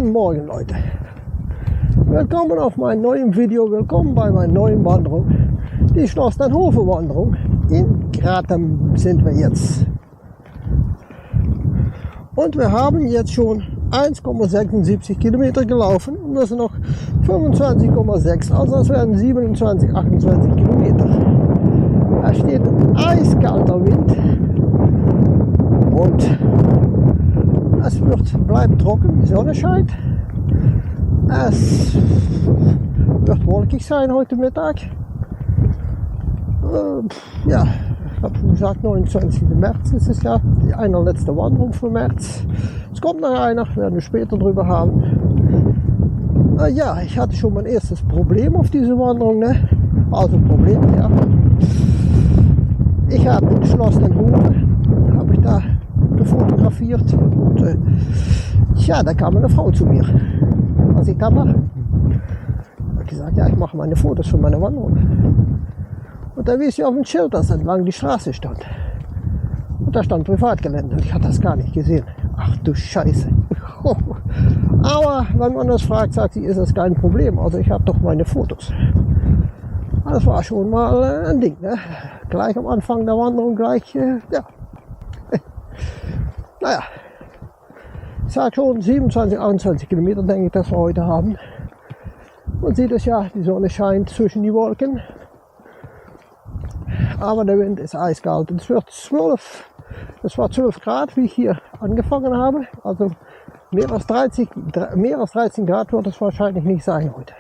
Guten Morgen, Leute. Willkommen auf meinem neuen Video, willkommen bei meiner neuen Wanderung. Die Schloss den Hofe Wanderung. In Gratem sind wir jetzt. Und wir haben jetzt schon 1,76 Kilometer gelaufen und müssen noch 25,6, also das werden 27, 28 Kilometer. Da steht eiskalter Wind und es bleibt trocken, die Sonne scheint. Es wird wolkig sein heute Mittag. Ja, ich habe schon gesagt, 29. März ist es ja, die letzte Wanderung für März. Es kommt noch einer, werden wir später drüber haben. Ja, ich hatte schon mein erstes Problem auf dieser Wanderung, ne? Also Problem, ja. Ich habe den Schloss den Hofe, habe ich da gefotografiert und ja, da kam eine Frau zu mir, was ich da mache. Ich habe gesagt, ja, ich mache meine Fotos für meine Wanderung. Und da wies sie auf dem Schild, dass entlang die Straße stand. Und da stand Privatgelände und ich hatte das gar nicht gesehen. Ach du Scheiße. Aber wenn man das fragt, sagt sie, ist das kein Problem. Also ich habe doch meine Fotos. Das war schon mal ein Ding, ne? Gleich am Anfang der Wanderung, gleich, ja. Naja, ich sage schon 27, 28 Kilometer, denke ich, dass wir heute haben. Man sieht es ja, die Sonne scheint zwischen die Wolken. Aber der Wind ist eiskalt. Es war 12 Grad, wie ich hier angefangen habe. Also mehr als 13 Grad wird es wahrscheinlich nicht sein heute.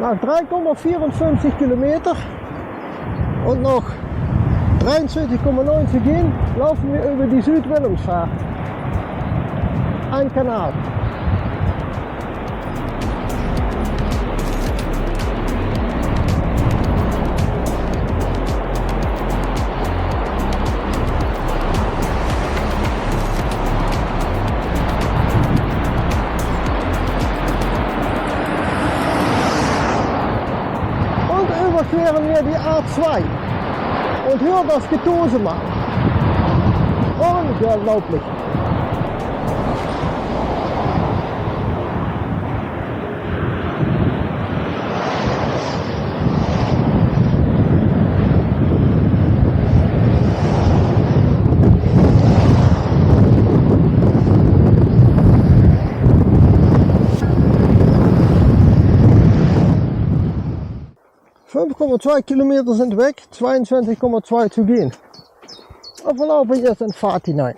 Nach 3,54 Kilometer und noch 23,9 zu gehen, laufen wir über die Süd-Wilhelmsvaart. Ein Kanal. Überqueren wir die A2 und hört das Getose mal. Unglaublich. Kilometer sind weg, 22,2 zu gehen. Und wir laufen jetzt in Fahrt hinein.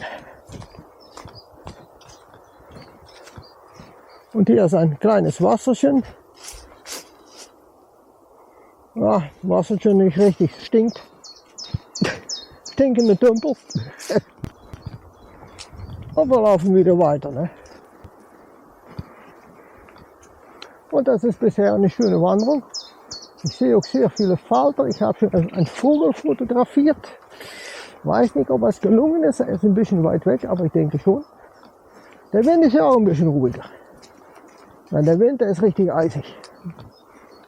Und hier ist ein kleines Wasserchen. Ja, Wasserchen nicht richtig, stinkt. Stinkende Tümpel. Und wir laufen wieder weiter. Ne? Und das ist bisher eine schöne Wanderung. Ich sehe auch sehr viele Falter. Ich habe schon einen Vogel fotografiert. Weiß nicht, ob es gelungen ist. Er ist ein bisschen weit weg, aber ich denke schon. Der Wind ist ja auch ein bisschen ruhiger. Weil der Winter ist richtig eisig.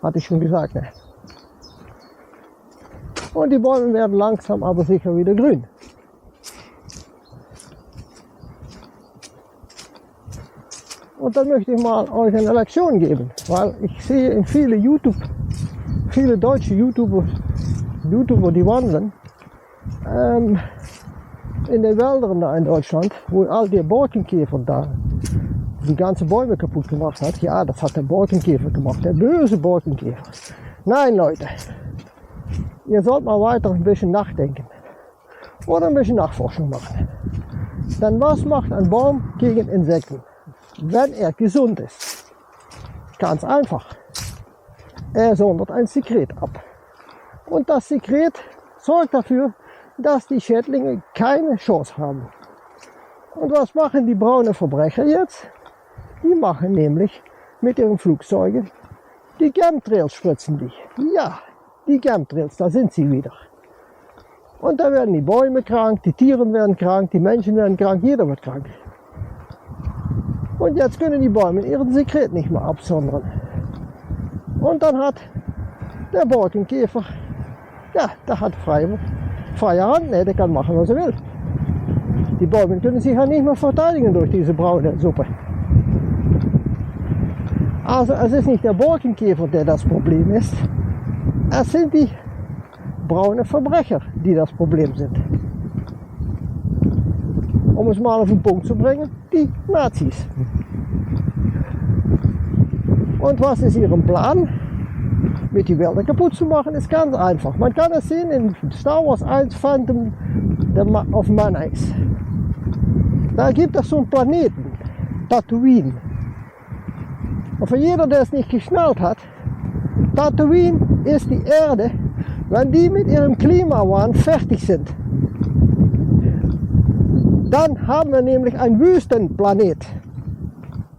Hatte ich schon gesagt, ne? Und die Bäume werden langsam aber sicher wieder grün. Und dann möchte ich mal euch eine Lektion geben, weil ich sehe in viele deutsche YouTuber, die wandern, in den Wäldern da in Deutschland, wo all der Borkenkäfer da die ganzen Bäume kaputt gemacht hat. Ja, das hat der Borkenkäfer gemacht, der böse Borkenkäfer. Nein, Leute, ihr sollt mal weiter ein bisschen nachdenken oder ein bisschen Nachforschung machen. Denn was macht ein Baum gegen Insekten, wenn er gesund ist? Ganz einfach. Er sondert ein Sekret ab. Und das Sekret sorgt dafür, dass die Schädlinge keine Chance haben. Und was machen die braunen Verbrecher jetzt? Die machen nämlich mit ihren Flugzeugen die Chemtrails, spritzen die. Ja, die Chemtrails, da sind sie wieder. Und da werden die Bäume krank, die Tiere werden krank, die Menschen werden krank, jeder wird krank. Und jetzt können die Bäume ihren Sekret nicht mehr absondern. Und dann hat der Borkenkäfer, ja, der hat freie Hand, ne, der kann machen, was er will. Die Bäume können sich ja nicht mehr verteidigen durch diese braune Suppe. Also es ist nicht der Borkenkäfer, der das Problem ist. Es sind die braunen Verbrecher, die das Problem sind. Um es mal auf den Punkt zu bringen, die Nazis. Und was ist ihrem Plan? Mit die Wälder kaputt zu machen, ist ganz einfach. Man kann es sehen in Star Wars 1 Phantom of Menace. Da gibt es so einen Planeten, Tatooine. Und für jeder, der es nicht geschnallt hat, Tatooine ist die Erde, wenn die mit ihrem Klimawandel fertig sind. Dann haben wir nämlich einen Wüstenplanet.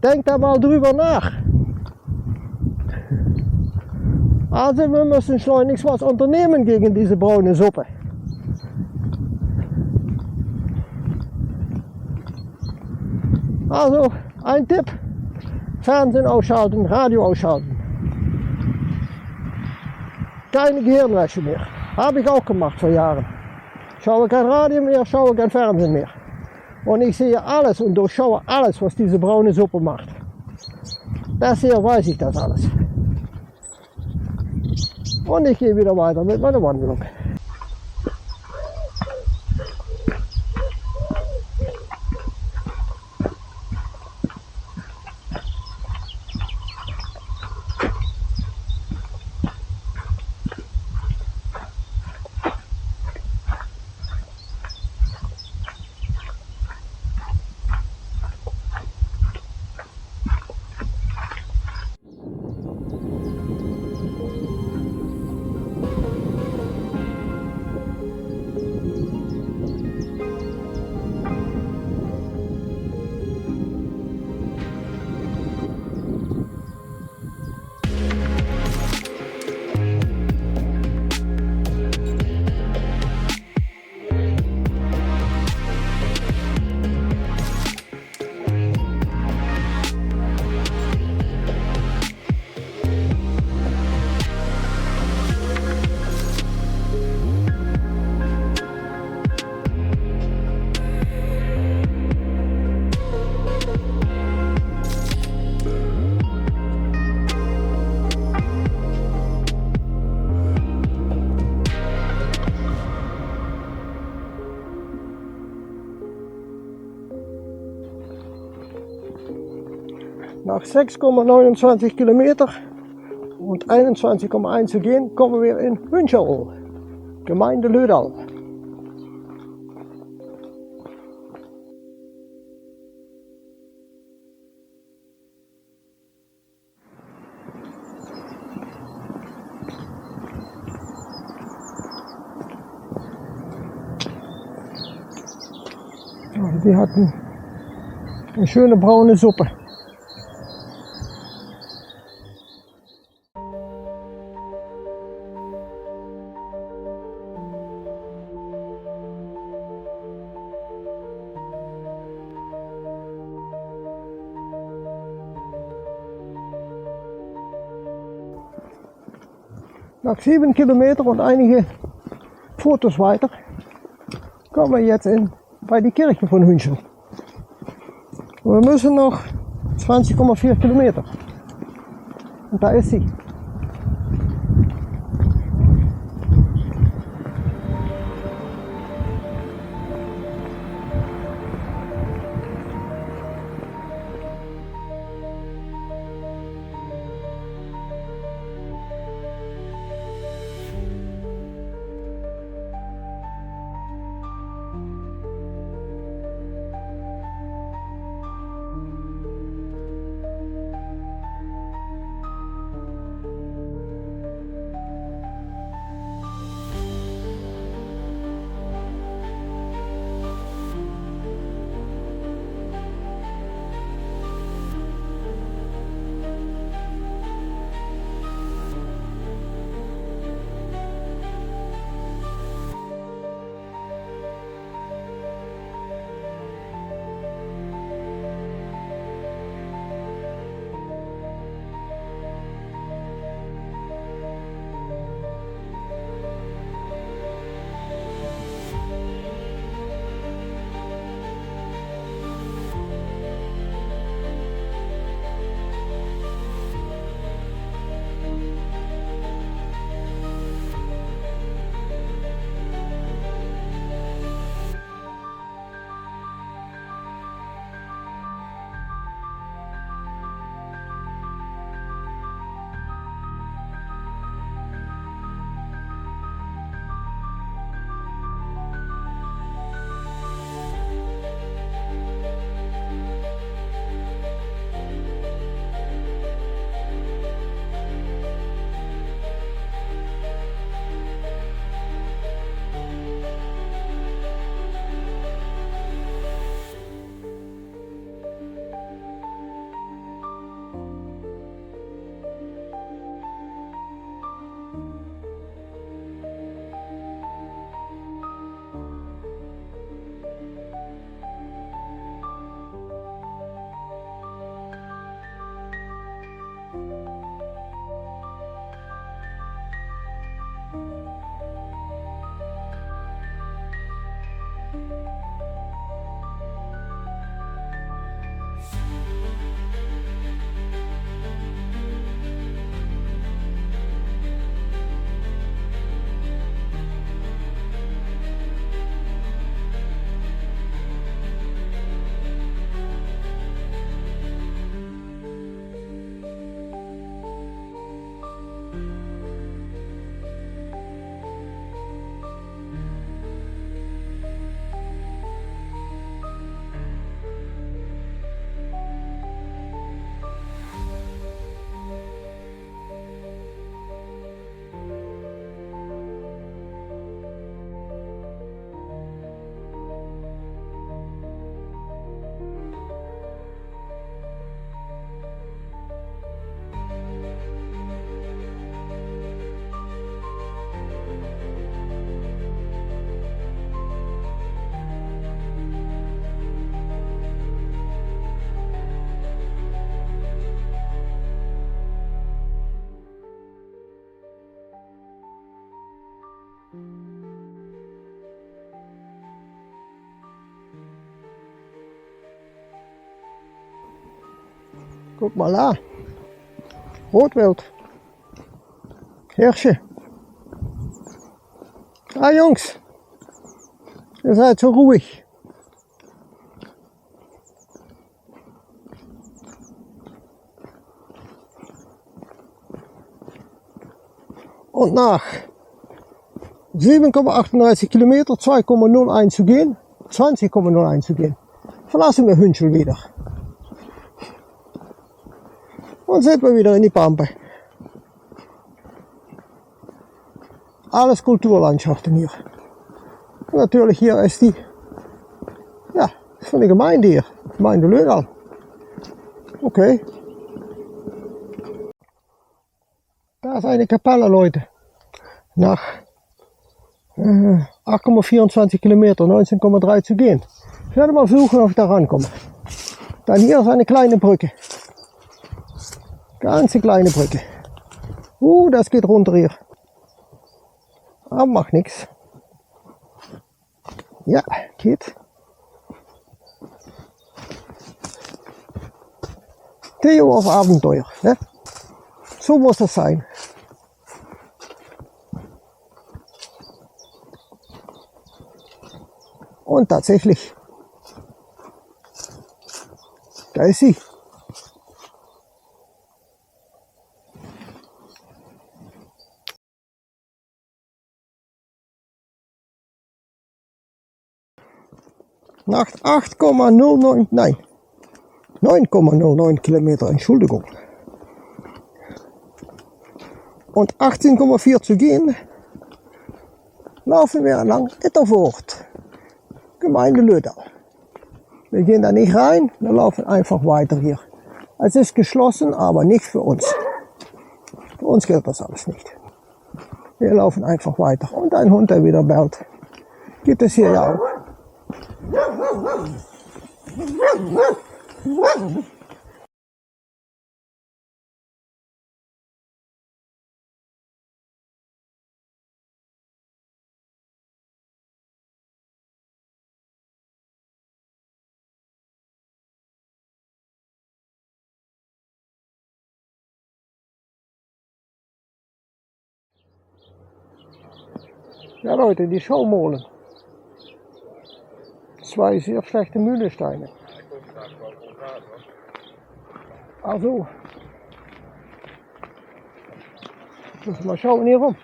Denkt da mal drüber nach. Also wir müssen schleunigst was unternehmen gegen diese braune Suppe. Also ein Tipp, Fernsehen ausschalten, Radio ausschalten. Keine Gehirnwäsche mehr. Habe ich auch gemacht vor Jahren. Schaue kein Radio mehr, schaue kein Fernsehen mehr. Und ich sehe alles und durchschaue alles, was diese braune Suppe macht. Bisher weiß ich das alles. Und ich gehe wieder weiter mit meiner Wanderung. Nach 6,29 Kilometer und 21,1 zu gehen, kommen wir in Wüncherl, Gemeinde Lödal. Also die hatten eine schöne braune Suppe. Nach 7 Kilometern und einige Fotos weiter kommen wir jetzt bei die Kirche von Hünchen. Wir müssen noch 20,4 Kilometer. Und da ist sie. Guck mal an. Rotwild. Hirsche. Ah Jungs, ihr seid so ruhig. Und nach 7,38 Kilometer, 2,01 zu gehen, 20,01 zu gehen, verlassen wir Hünchen wieder. Und sind wir wieder in die Pampe. Alles Kulturlandschaften hier. Und natürlich hier ist die, ja, von der Gemeinde hier, Gemeinde Lödal. Okay. Da ist eine Kapelle, Leute. Nach 8,24 Kilometer, 19,3 zu gehen. Ich werde mal suchen, ob ich da rankomme. Dann hier ist eine kleine Brücke. Ganz kleine Brücke. Das geht runter hier. Aber macht nichts. Ja, geht. Theo auf Abenteuer. Ne? So muss das sein. Und tatsächlich, da ist sie. Nach 8,09, nein, 9,09 Kilometer, Entschuldigung. Und 18,4 zu gehen, laufen wir lang Ettervoort, Gemeinde Lödau. Wir gehen da nicht rein, wir laufen einfach weiter hier. Es ist geschlossen, aber nicht für uns. Für uns gilt das alles nicht. Wir laufen einfach weiter. Und ein Hund, der wieder bellt. Gibt es hier ja auch. Ja Leute, die Schaumolen. 2 sehr schlechte Mühlesteine. Also, muss mal schauen hier rum.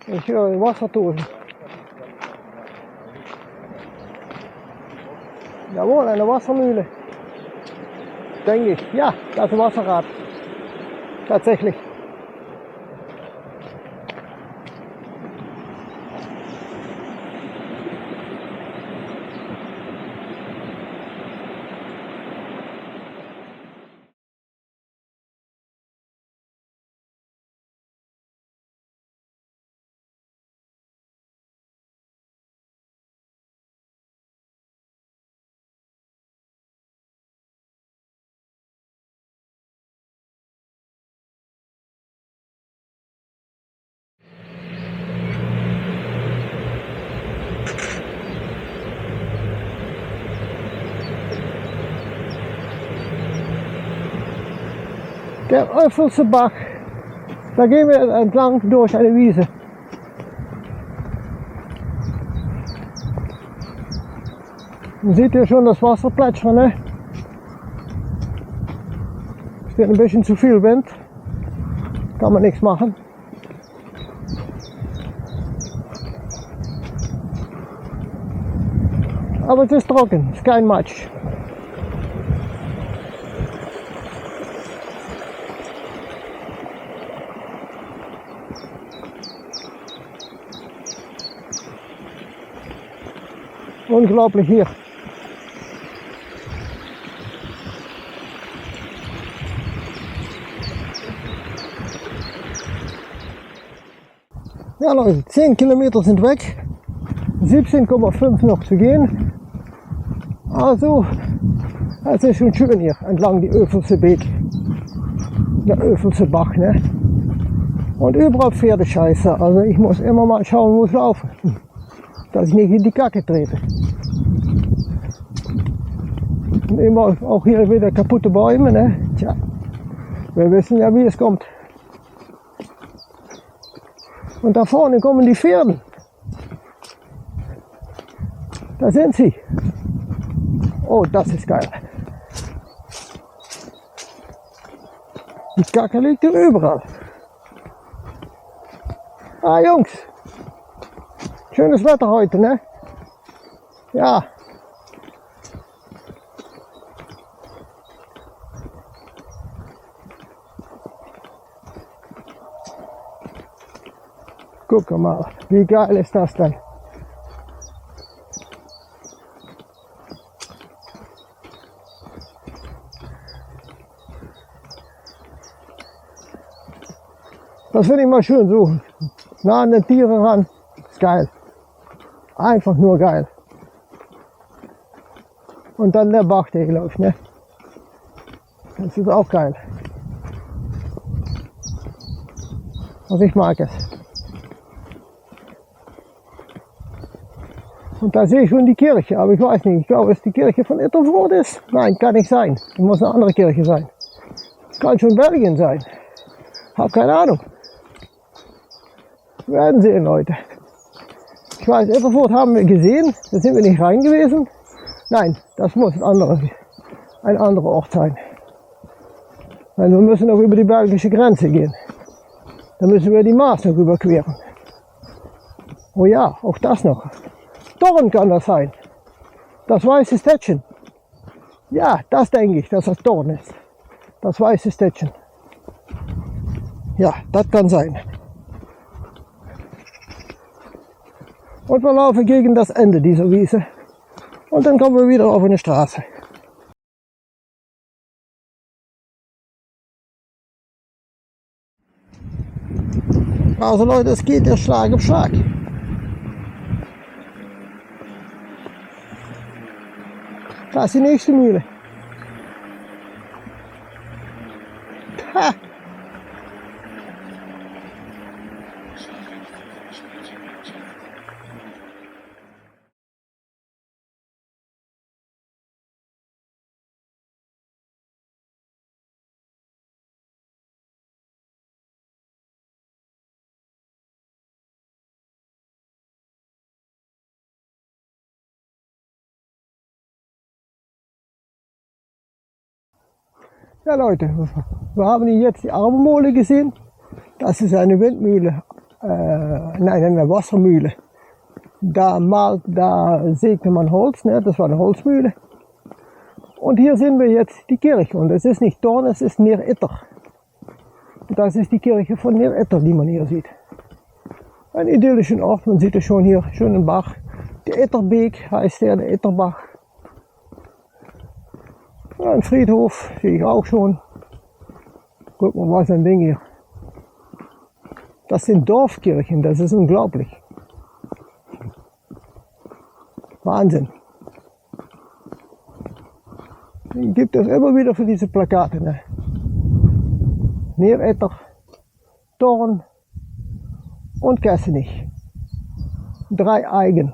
Ich höre Wasserdosen. Jawohl, eine Wassermühle. Denke ich. Ja, das ist ein Wasserrad. Tatsächlich. Der Öffelse Bach, da gehen wir entlang durch eine Wiese. Man sieht hier schon das Wasser plätschern, ne? Es wird ein bisschen zu viel Wind, kann man nichts machen. Aber es ist trocken, es ist kein Matsch. Unglaublich hier. Ja Leute, 10 Kilometer sind weg, 17,5 noch zu gehen. Also, es ist schon schön hier entlang die Öffelse Beek, der Öffelse Bach, ne? Und überall Pferdescheiße, also ich muss immer mal schauen, wo ich laufe, dass ich nicht in die Kacke trete. Und immer auch hier wieder kaputte Bäume, ne? Tja, wir wissen ja, wie es kommt. Und da vorne kommen die Pferde. Da sind sie. Oh, das ist geil. Die Kacke liegt hier überall. Ah Jungs, schönes Wetter heute, ne? Ja. Guck mal, wie geil ist das denn? Das finde ich mal schön so, nah an den Tieren ran, ist geil. Einfach nur geil. Und dann der Bach, der hier läuft, ne? Das ist auch geil. Also ich mag es. Und da sehe ich schon die Kirche, aber ich weiß nicht, ich glaube, dass die Kirche von Ittervoort ist. Nein, kann nicht sein. Das muss eine andere Kirche sein. Kann schon Belgien sein. Hab keine Ahnung. Wir werden sehen, Leute. Ich weiß, Ittervoort haben wir gesehen, da sind wir nicht rein gewesen. Nein, das muss ein anderer Ort sein. Weil wir müssen noch über die belgische Grenze gehen. Dann müssen wir die Maas noch überqueren. Oh ja, auch das noch. Dorn kann das sein. Das weiße Städtchen. Ja, das denke ich, dass das Dorn ist. Das weiße Städtchen. Ja, das kann sein. Und wir laufen gegen das Ende dieser Wiese. Und dann kommen wir wieder auf eine Straße. Also Leute, es geht ja Schlag auf Schlag. Da ist die nächste Mühle. Ha! Ja Leute, wir haben hier jetzt die Arbenmolen gesehen. Das ist eine Windmühle, nein, eine Wassermühle. Da sägte man Holz, ne? Das war eine Holzmühle. Und hier sehen wir jetzt die Kirche und es ist nicht Dorn, es ist Neer-Itter. Das ist die Kirche von Neer-Itter, die man hier sieht. Ein idyllischen Ort, man sieht es schon hier, schönen Bach. Der Itterbeek heißt der Itterbach. Ja, ein Friedhof sehe ich auch schon. Guck mal, was ein Ding hier. Das sind Dorfkirchen, das ist unglaublich. Wahnsinn. Die gibt es immer wieder für diese Plakate. Ne? Neer-Itter, Dorn und Kessenich. 3 Eigen.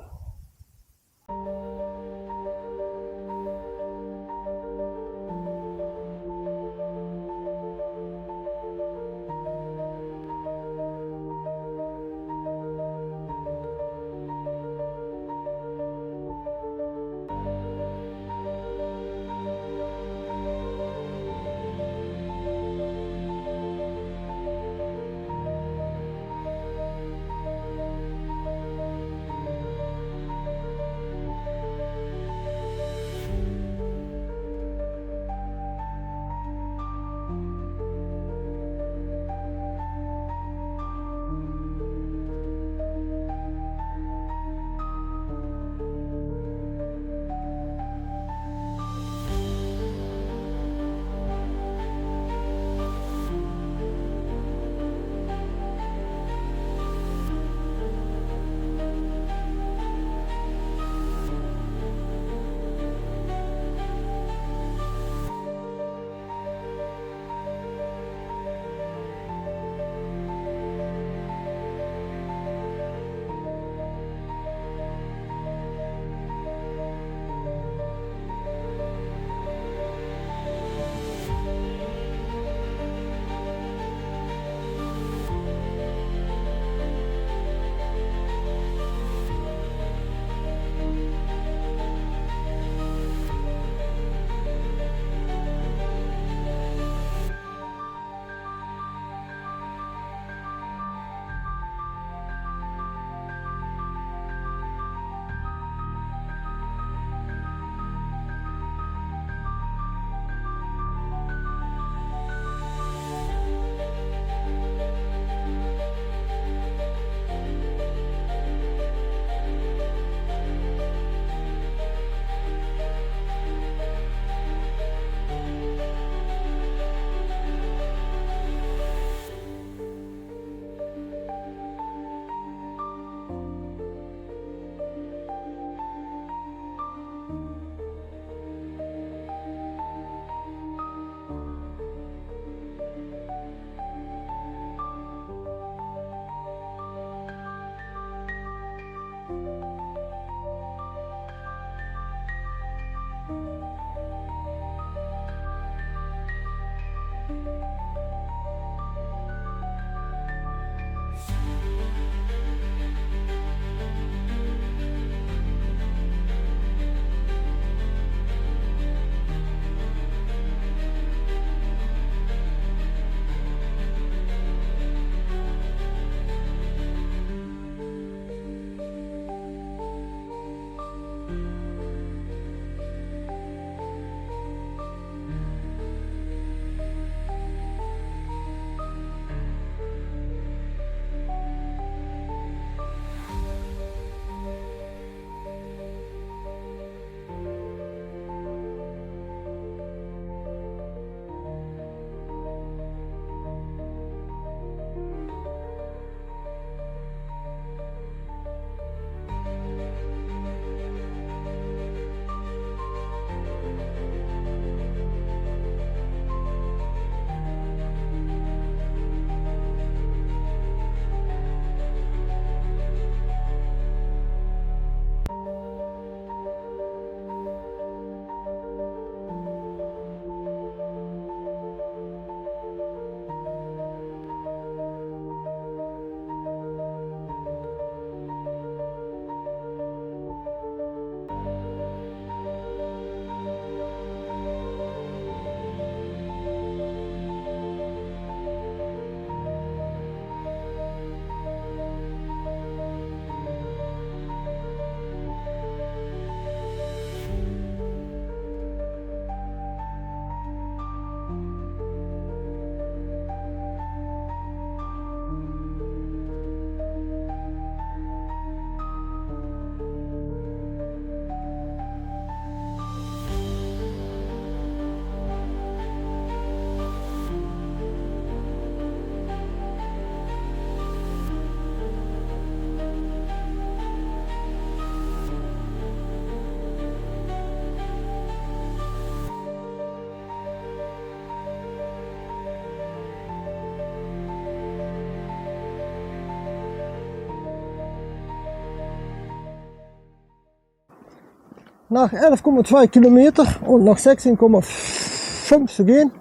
nach 11,2 Kilometer und nach 16,5 zu gehen,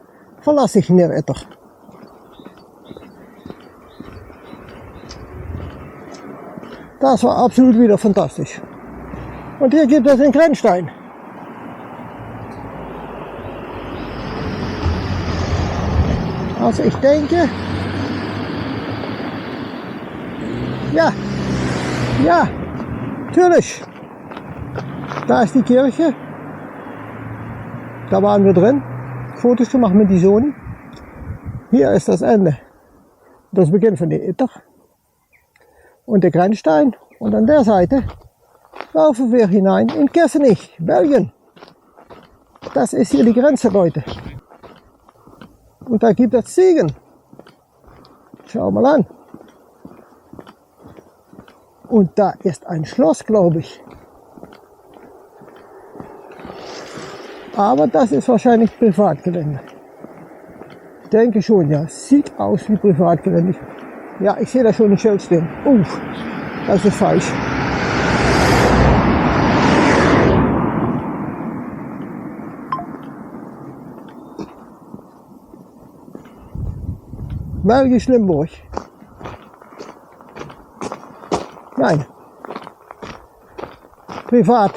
verlasse ich Neretter. Das war absolut wieder fantastisch. Und hier gibt es den Grenzstein. Also ich denke, ja, natürlich. Da ist die Kirche. Da waren wir drin, Fotos zu machen mit die Sohn. Hier ist das Ende, das Beginn von der Itter. Und der Grenzstein. Und an der Seite laufen wir hinein in Kessenich, Belgien. Das ist hier die Grenze, Leute. Und da gibt es Ziegen. Schau mal an. Und da ist ein Schloss, glaube ich. Aber das ist wahrscheinlich Privatgelände. Ich denke schon, ja. Sieht aus wie Privatgelände. Ja, ich sehe da schon ein Schild stehen. Das ist falsch. Belgisch Limburg. Nein. Privat.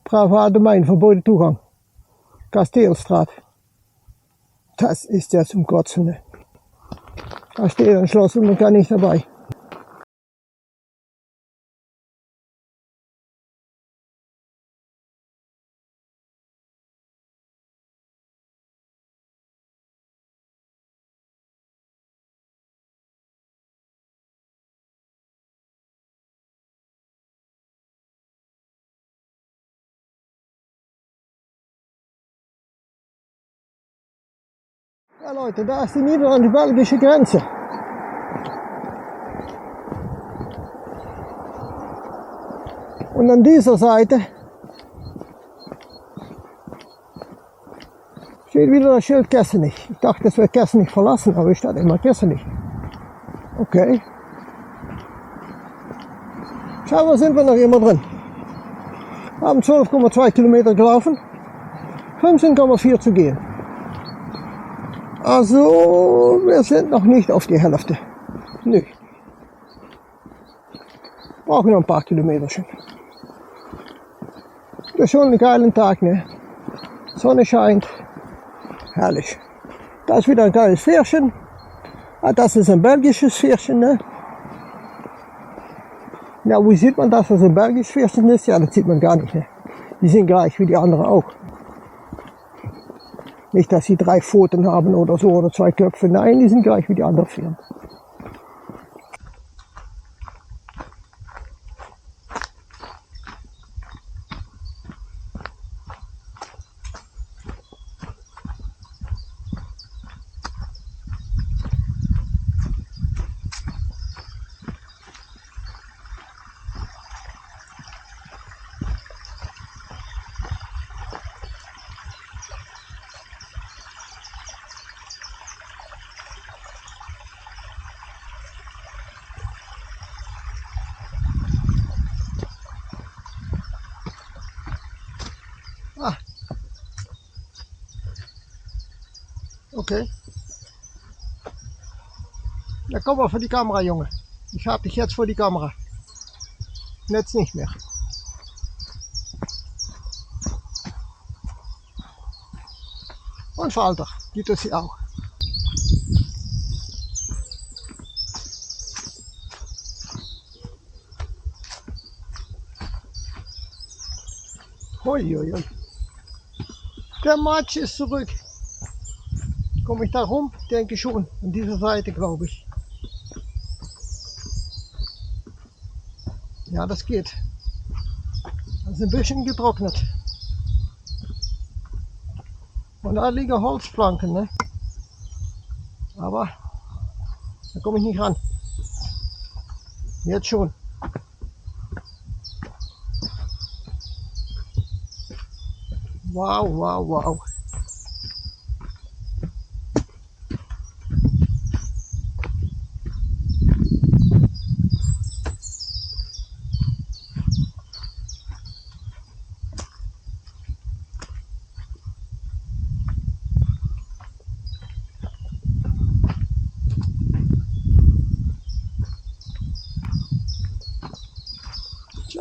Privatdomein, verboten Zugang. Kasteelstraat. Das ist ja zum Kotzen. Ne? Da steht ein Schloss und man kann nicht dabei. Ja Leute, da ist die niederländisch-belgische Grenze. Und an dieser Seite steht wieder das Schild Kessenich. Ich dachte, es wäre Kessenich verlassen, aber ich stand immer Kessenich. Okay. Scheinbar sind wir noch immer drin. Wir haben 12,2 Kilometer gelaufen, 15,4 zu gehen. Also, wir sind noch nicht auf die Hälfte. Nö. Brauchen noch ein paar Kilometer schon. Das ist schon ein geiler Tag, ne? Sonne scheint. Herrlich. Da ist wieder ein geiles Pferdchen. Ah, das ist ein belgisches Pferdchen, ne? Ja, wie sieht man, dass das ein belgisches Pferdchen ist? Ja, das sieht man gar nicht, ne? Die sind gleich wie die anderen auch. Nicht, dass sie 3 Pfoten haben oder so oder 2 Köpfe. Nein, die sind gleich wie die anderen Pferde. Ah. Okay. Ja, komm mal vor die Kamera, Junge. Ich hab dich jetzt vor die Kamera. Jetzt nicht mehr. Und Falter gibt es hier auch. Hoi, hoi, hoi. Der Matsch ist zurück. Komme ich da rum? Denke schon. An dieser Seite, glaube ich. Ja, das geht. Das ist ein bisschen getrocknet. Und da liegen Holzplanken, ne? Aber da komme ich nicht ran. Jetzt schon. Wow, wow, wow.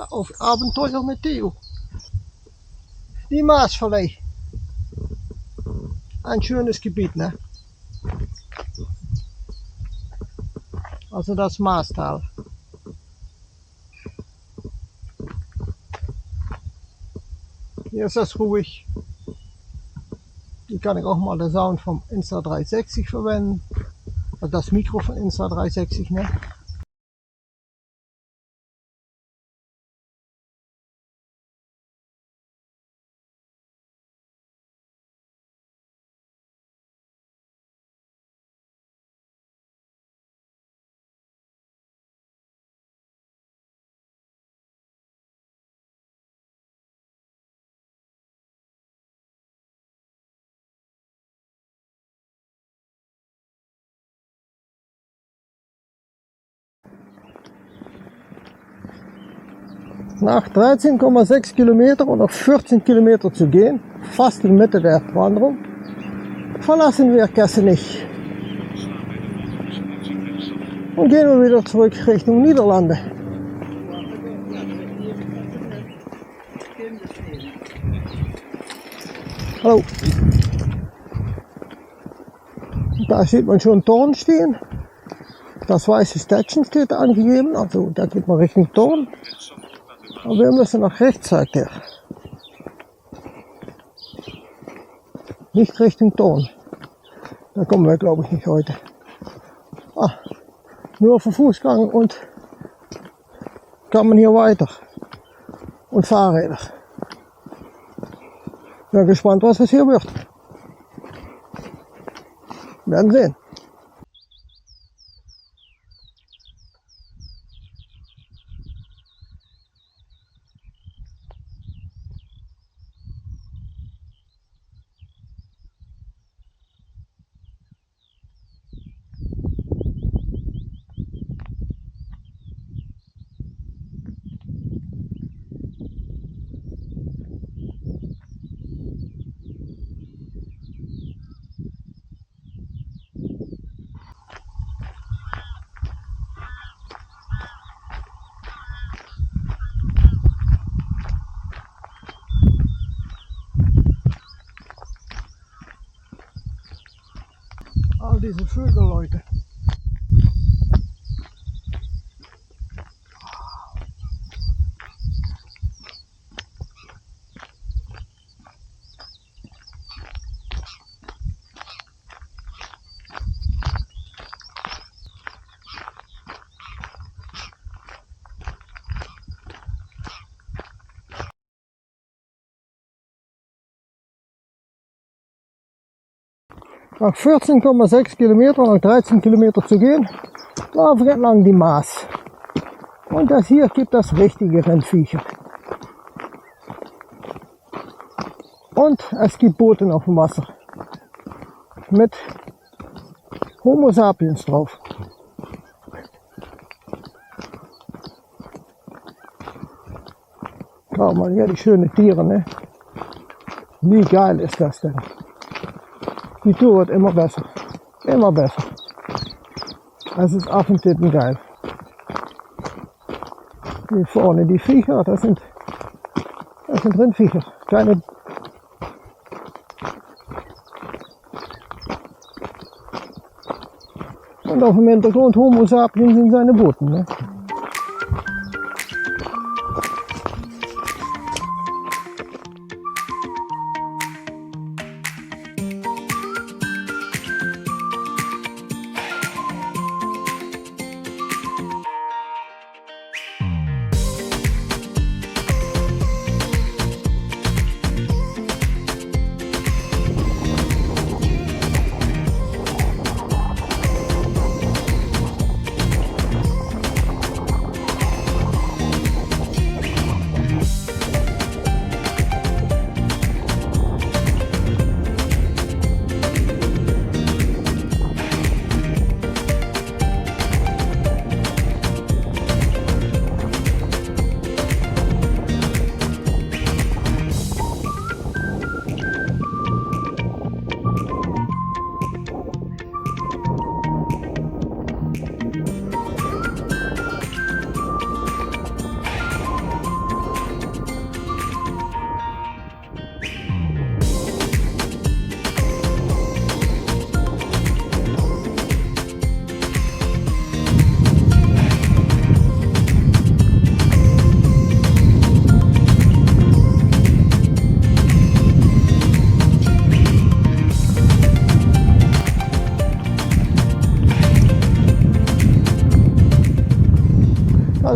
Ja, auf Abenteuer mit Theo. Die Maasvallei. Ein schönes Gebiet, ne? Also das Maastal. Hier ist es ruhig. Hier kann ich auch mal den Sound vom Insta360 verwenden. Also das Mikro von Insta360, ne? Nach 13,6 Kilometer und noch 14 Kilometer zu gehen, fast in Mitte der Wanderung, verlassen wir Kessenich und gehen wir wieder zurück Richtung Niederlande. Hallo. Da sieht man schon Thorn stehen. Das weiße Städtchen steht angegeben, also da geht man Richtung Thorn. Aber wir müssen nach rechts, sagt er. Nicht Richtung Thorn. Da kommen wir, glaube ich, nicht heute. Ah, nur für Fußgang und kann man hier weiter. Und Fahrräder. Bin gespannt, was es hier wird. Wir werden sehen. All diese Vögel, Leute. Nach 14,6 Kilometer, noch 13 Kilometer zu gehen, laufen wir entlang die Maas. Und das hier gibt das richtige Rennviecher. Und es gibt Boote auf dem Wasser. Mit Homo sapiens drauf. Schau mal hier die schönen Tiere, ne? Wie geil ist das denn? Die Tour wird immer besser. Immer besser. Es ist Affentitten geil. Hier vorne die Viecher, das sind Rindviecher. Kleine und auf dem Hintergrund Homo sapiens in seine Booten. Ne?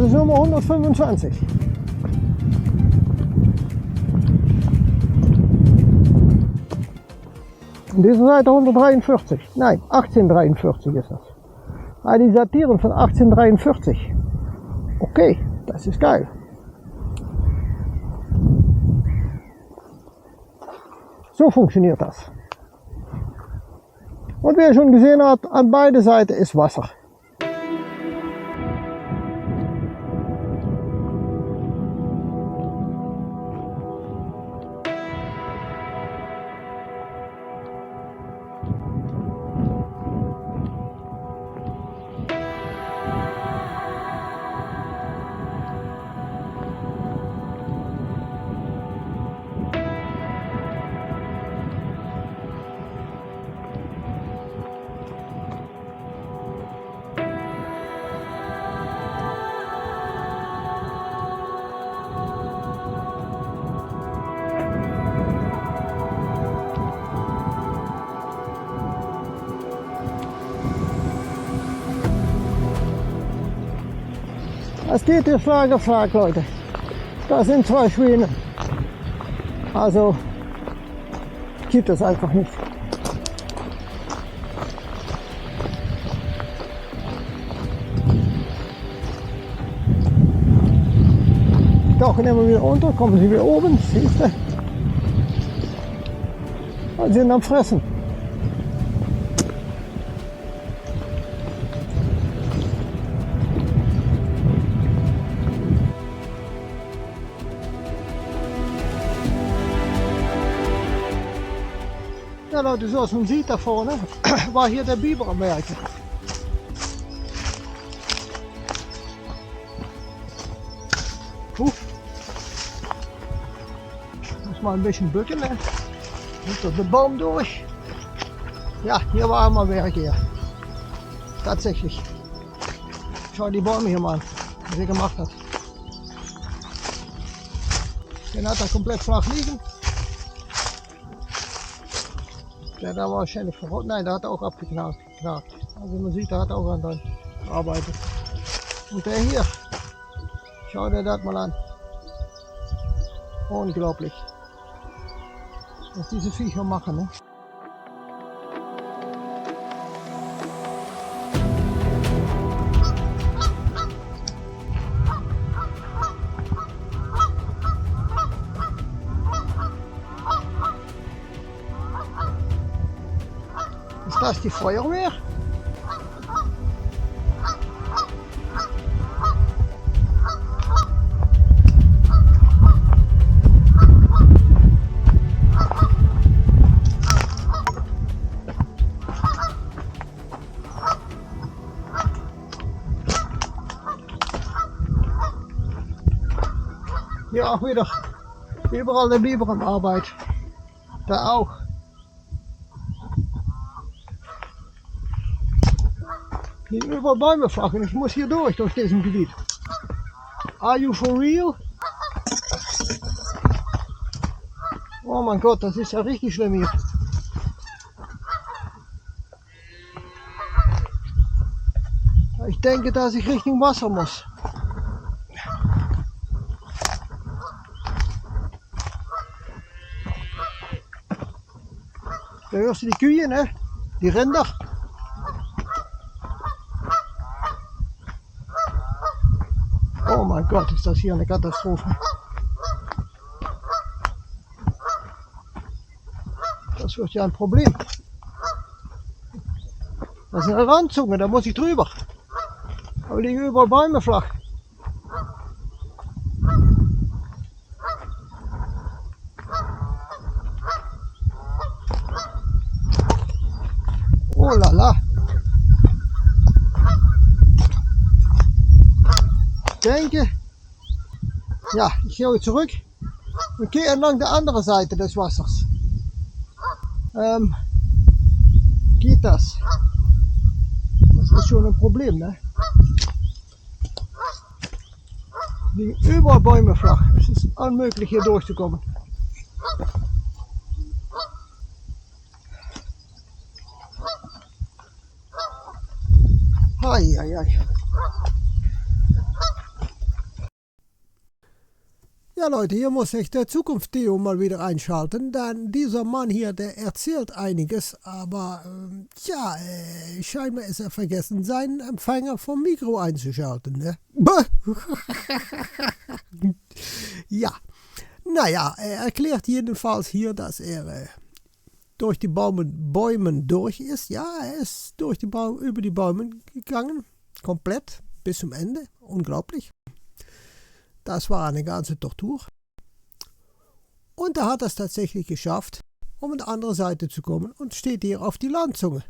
Das ist Nummer 125. Und diese Seite 143. Nein, 1843 ist das. Ah, die datieren von 1843. Okay, das ist geil. So funktioniert das. Und wie ihr schon gesehen habt, an beiden Seiten ist Wasser. Es geht hier Schlag auf Schlag, Leute. Da sind 2 Schwäne. Also gibt es einfach nicht. Tauchen immer wieder unter, kommen sie wieder oben, siehst du? Und sind am Fressen. Ja Leute, zoals man sieht da vorne, war hier der Biber am Werken. Muss mal ein bisschen bücken, ne? Muss durch den Baum durch. Ja, hier war mal Werk hier. Tatsächlich. Schau die Bäume hier mal an, was er gemacht hat. Den hat er komplett flach liegen. Der da wahrscheinlich verrot. Nein, der hat er auch abgeknackt. Also man sieht, der hat auch an dran gearbeitet. Und der hier, schau dir das mal an. Unglaublich. Was diese Viecher machen, ne? Ist das die Feuerwehr? Hier auch wieder. Überall der Biber am Arbeit. Da auch. Hier überall Bäume flach und ich muss hier durch diesem Gebiet. Are you for real? Oh mein Gott, das ist ja richtig schlimm hier. Ich denke, dass ich Richtung Wasser muss. Da hörst du die Kühe, ne? Die Rinder. Oh mein Gott, ist das hier eine Katastrophe. Das wird ja ein Problem. Das ist eine Randzunge, da muss ich drüber. Aber liegen überall Bäume flach. Oh la la. Ich denke, ja, ich gehe zurück und gehe entlang der anderen Seite des Wassers. Geht das? Das ist schon ein Problem, ne? Liegen überall Bäume flach. Es ist unmöglich hier durchzukommen. Ai, ai, ai. Ja Leute, hier muss ich der Zukunft-Theo mal wieder einschalten, denn dieser Mann hier, der erzählt einiges, aber scheinbar ist er vergessen, seinen Empfänger vom Mikro einzuschalten. Ne? Ja, naja, er erklärt jedenfalls hier, dass er durch die Bäumen durch ist. Ja, er ist über die Bäume gegangen, komplett bis zum Ende, unglaublich. Das war eine ganze Tortur. Und er hat es tatsächlich geschafft, um an die andere Seite zu kommen und steht hier auf die Landzunge.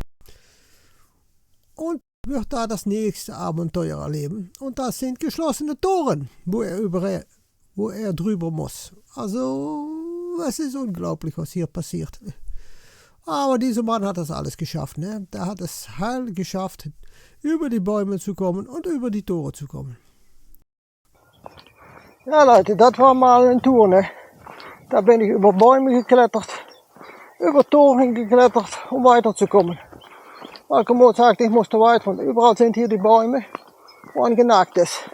Und wird da das nächste Abenteuer erleben. Und das sind geschlossene Toren, wo er drüber muss. Also, es ist unglaublich, was hier passiert. Aber dieser Mann hat das alles geschafft. Ne? Der hat es heil geschafft, über die Bäume zu kommen und über die Tore zu kommen. Ja Leute, das war mal eine Tour, ne? Da bin ich über Bäume geklettert, über Toren geklettert, um weiterzukommen. Weil Komoot sagte, ich musste weit, und überall sind hier die Bäume, wo ein genagt ist.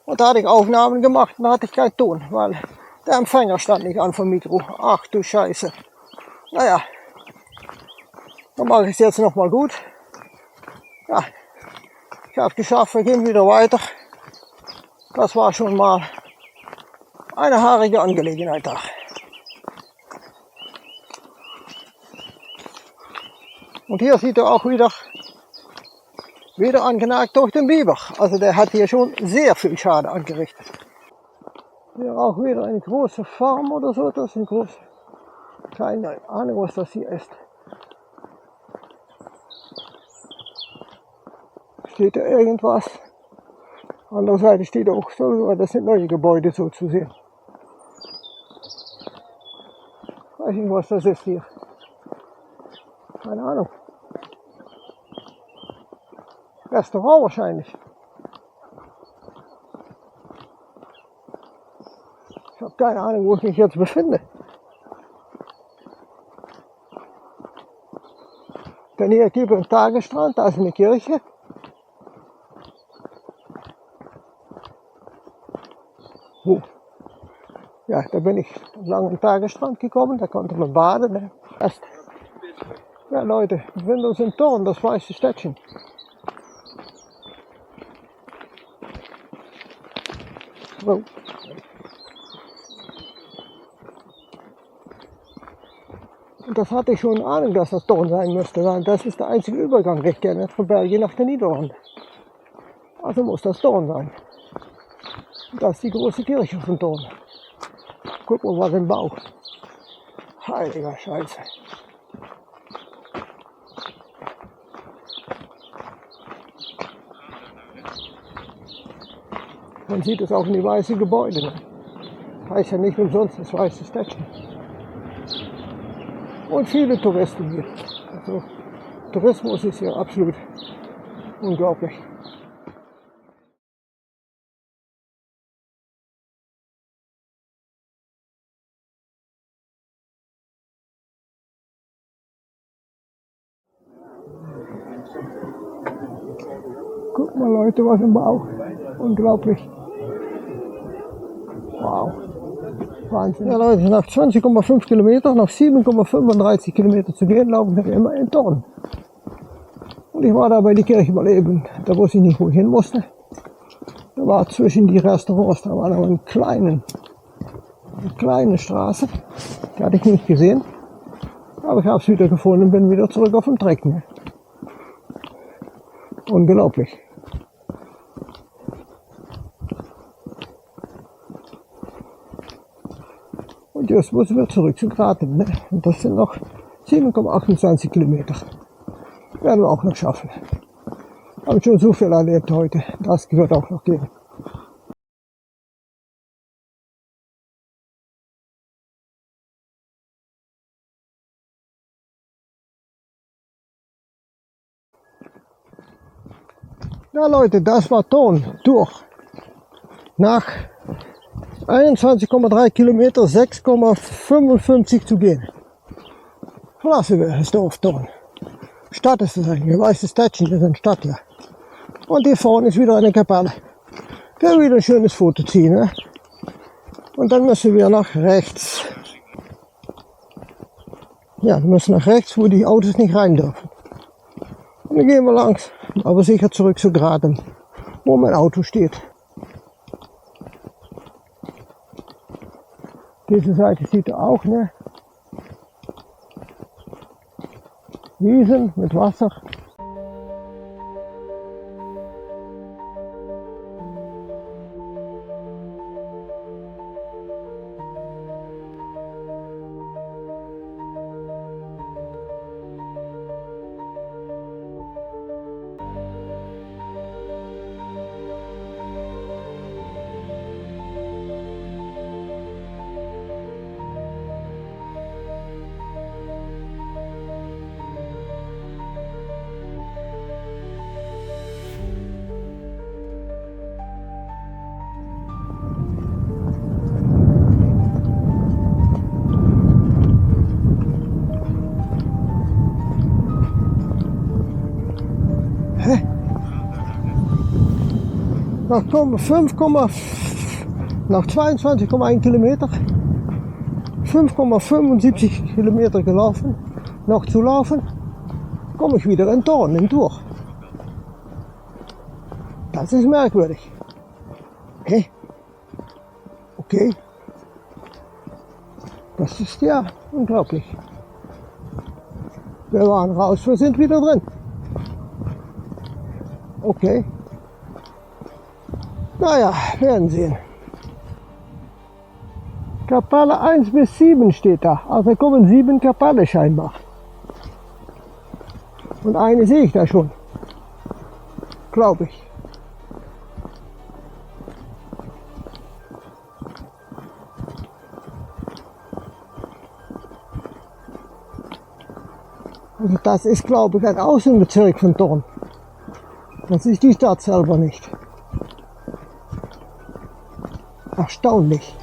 Und da hatte ich Aufnahmen gemacht und da hatte ich keinen Ton, weil der Empfänger stand nicht an vom Mikro. Ach du Scheiße. Naja, dann mache ich es jetzt nochmal gut. Ja, ich habe es geschafft, wir gehen wieder weiter. Das war schon mal eine haarige Angelegenheit da. Und hier sieht er auch wieder angenagt durch den Biber. Also der hat hier schon sehr viel Schaden angerichtet. Hier auch wieder eine große Farm oder so. Das ist ein groß. Keine Ahnung, was das hier ist. Steht da irgendwas? An der Seite steht auch so, das sind neue Gebäude so zu sehen. Weiß nicht, was das ist hier. Keine Ahnung. Restaurant wahrscheinlich. Ich habe keine Ahnung, wo ich mich jetzt befinde. Denn hier gibt es einen Tagesstrand, da ist eine Kirche. Ja, da bin ich lang am Tagesstrand gekommen, da konnte man baden. Ne? Ja Leute, wir befinden uns in Thorn, das weiße Städtchen. So. Und das hatte ich schon eine Ahnung, dass das Thorn sein müsste, weil das ist der einzige Übergang, ich kenne, von Belgien nach den Niederlanden. Also muss das Thorn sein. Und das ist die große Kirche von Thorn. Guck mal, was im Bauch. Heiliger Scheiße. Man sieht es auch in die weißen Gebäude. Ne? Heißt ja nicht umsonst das weiße Städtchen. Und viele Touristen hier. Also Tourismus ist hier absolut unglaublich. Guck mal Leute, was im Bauch. Unglaublich. Wow. Wahnsinn. Ja Leute, nach 20,5 Kilometern, nach 7,35 Kilometer zu gehen, laufen wir immer in Thorn. Und ich war da bei der Kirche mal eben, da wusste ich nicht, wo ich hin musste. Da war zwischen die Restaurants, da war noch eine kleine Straße. Die hatte ich nicht gesehen. Aber ich habe es wieder gefunden und bin wieder zurück auf dem Dreck. Ne? Unglaublich. Und jetzt müssen wir zurück zu Graten. Ne? Und das sind noch 7,28 Kilometer. Werden wir auch noch schaffen. Habe schon so viel erlebt heute. Das wird auch noch gehen. Ja Leute, das war Thorn durch. Nach 21,3 Kilometer 6,55 zu gehen. Verlassen wir das Dorf Thorn. Stadt ist es eigentlich, ein weißes Städtchen, das ist eine Stadt hier. Und hier vorne ist wieder eine Kapelle. Wir wieder ein schönes Foto ziehen. Ne? Und dann müssen wir nach rechts. Ja, wir müssen nach rechts, wo die Autos nicht rein dürfen. Und dann gehen wir langs, aber sicher zurück zu Gradem, wo mein Auto steht. Diese Seite sieht ihr auch, ne? Wiesen mit Wasser. Nach 22,1 Kilometer, 5,75 Kilometer gelaufen, noch zu laufen, komme ich wieder in Dornen durch. Das ist merkwürdig. Okay. Okay. Das ist ja unglaublich. Wir waren raus, wir sind wieder drin. Okay. Naja, werden sehen. Kapelle 1 bis 7 steht da. Also kommen 7 Kapelle scheinbar. Und eine sehe ich da schon. Glaube ich. Also das ist, glaube ich, ein Außenbezirk von Dorn. Das ist die Stadt selber nicht. Erstaunlich.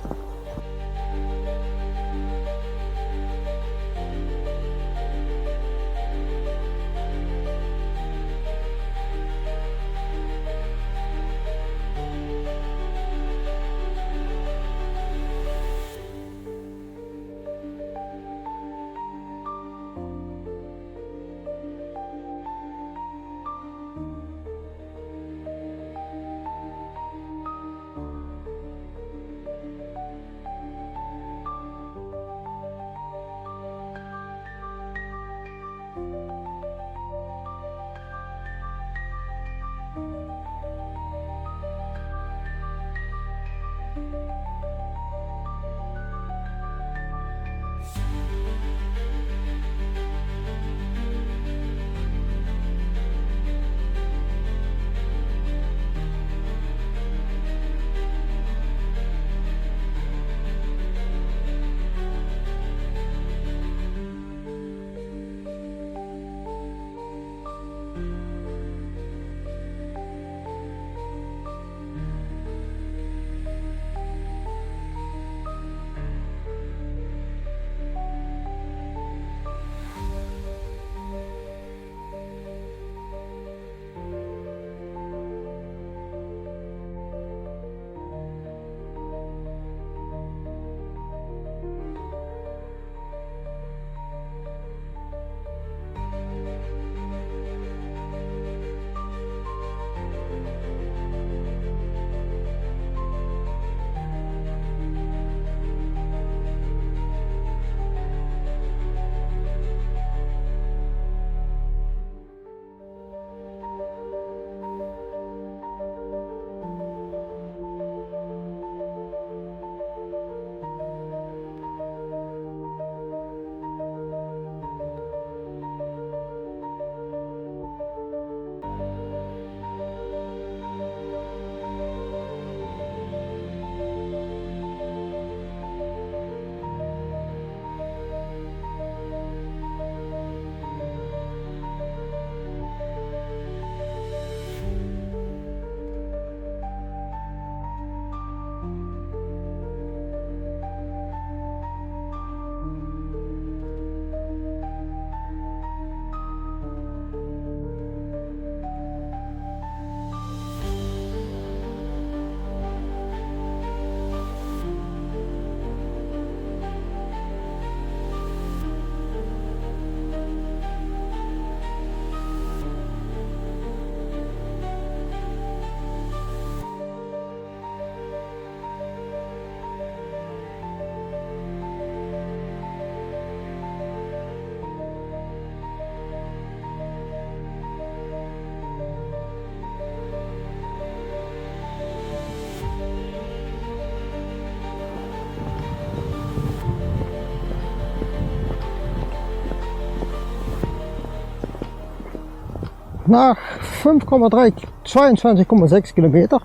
nach 22,6 Kilometer,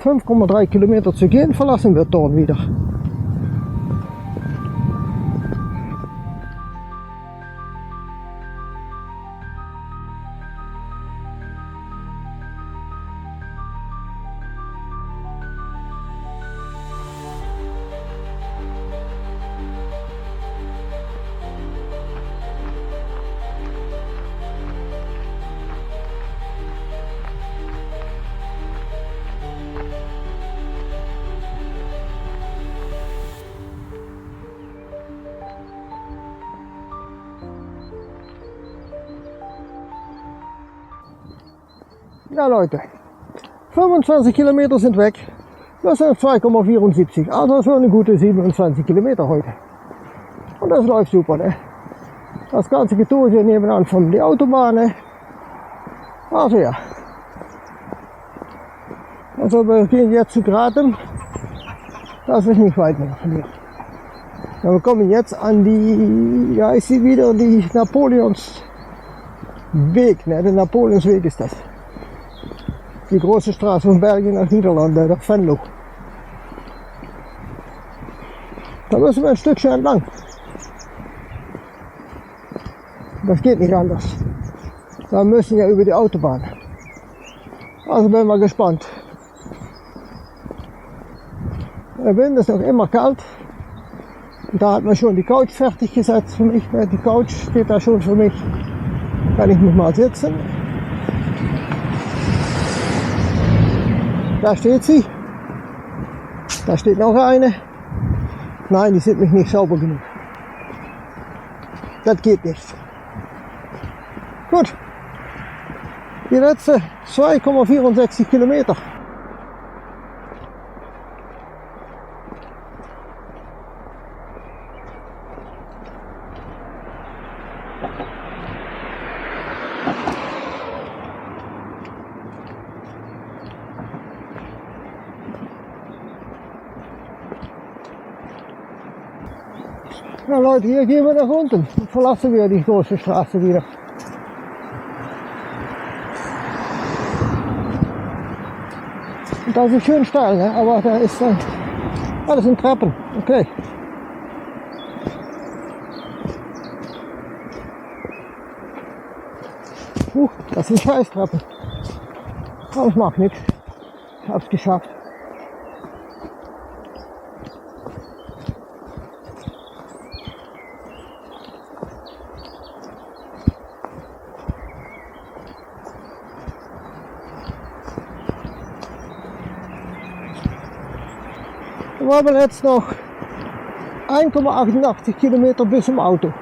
5,3 Kilometer zu gehen, verlassen wir Thorn wieder. Ja Leute, 25 Kilometer sind weg, das sind 2,74, also so eine gute 27 Kilometer heute. Und das läuft super, ne? Das ganze Getue hier nebenan von der Autobahn, ne? Also ja. Also wir gehen jetzt zu Gratum, das ist nicht weit mehr von hier. Ja, wir kommen jetzt an die, ja ist sie wieder, die Napoleonsweg, ne? Der Napoleonsweg ist das. Die große Straße von Belgien nach Niederlande, der Venlo. Da müssen wir ein Stückchen entlang. Das geht nicht anders. Wir müssen ja über die Autobahn. Also bin mal gespannt. Der Wind ist noch immer kalt. Und da hat man schon die Couch fertig gesetzt für mich. Die Couch steht da schon für mich. Kann ich mich mal sitzen. Da steht sie. Da steht noch eine. Nein, die sind nicht sauber genug. Das geht nicht. Gut. Die letzte 2,64 Kilometer. Na Leute, hier gehen wir nach unten und verlassen wir die große Straße wieder. Und das ist schön steil, ne? Aber da ist alles in Treppen. Okay. Das sind Scheißtreppen. Aber es macht nichts. Ich hab's geschafft. Wir haben jetzt noch 1,88 Kilometer bis zum Auto.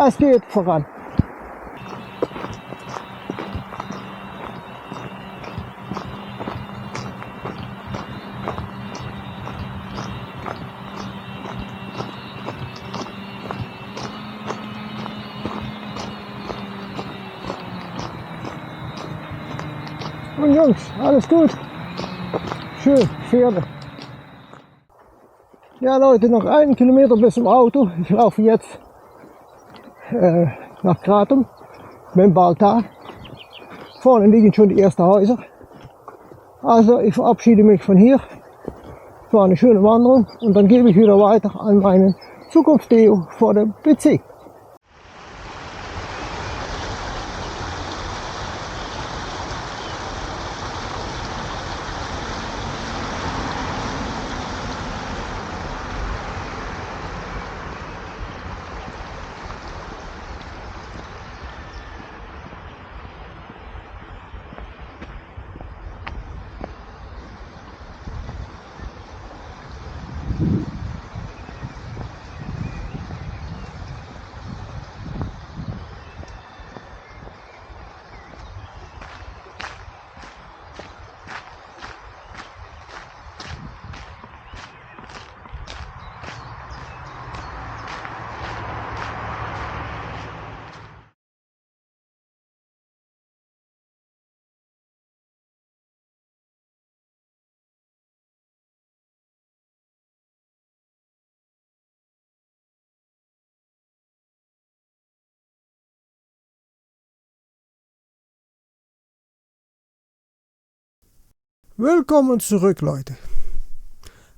Es geht voran. Und Jungs, alles gut? Schön, Pferde. Ja Leute, noch 1 Kilometer bis zum Auto. Ich laufe jetzt nach Gratum. Bin bald da. Vorne liegen schon die ersten Häuser. Also ich verabschiede mich von hier. Es war eine schöne Wanderung und dann gebe ich wieder weiter an meinen Zukunfts-Deo vor dem PC. Willkommen zurück, Leute.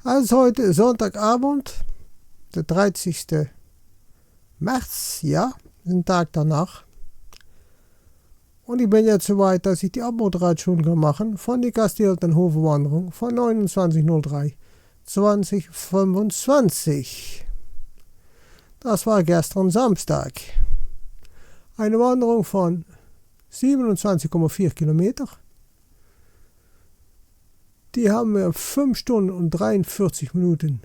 Also heute Sonntagabend, der 30. März, ja, den Tag danach. Und ich bin jetzt soweit, dass ich die Abmoderation kann machen von der Kasteltenhoven-Wanderung von 29.03.2025. Das war gestern Samstag. Eine Wanderung von 27,4 Kilometer. Die haben wir 5 Stunden und 43 Minuten